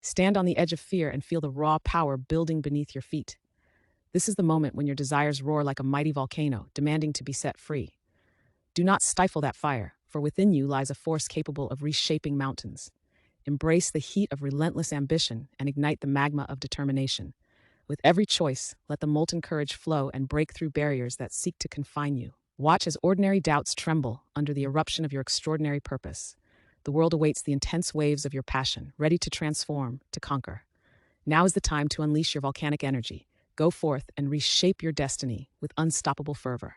Stand on the edge of fear and feel the raw power building beneath your feet. This is the moment when your desires roar like a mighty volcano, demanding to be set free. Do not stifle that fire, for within you lies a force capable of reshaping mountains. Embrace the heat of relentless ambition and ignite the magma of determination. With every choice, let the molten courage flow and break through barriers that seek to confine you. Watch as ordinary doubts tremble under the eruption of your extraordinary purpose. The world awaits the intense waves of your passion, ready to transform, to conquer. Now is the time to unleash your volcanic energy. Go forth and reshape your destiny with unstoppable fervor.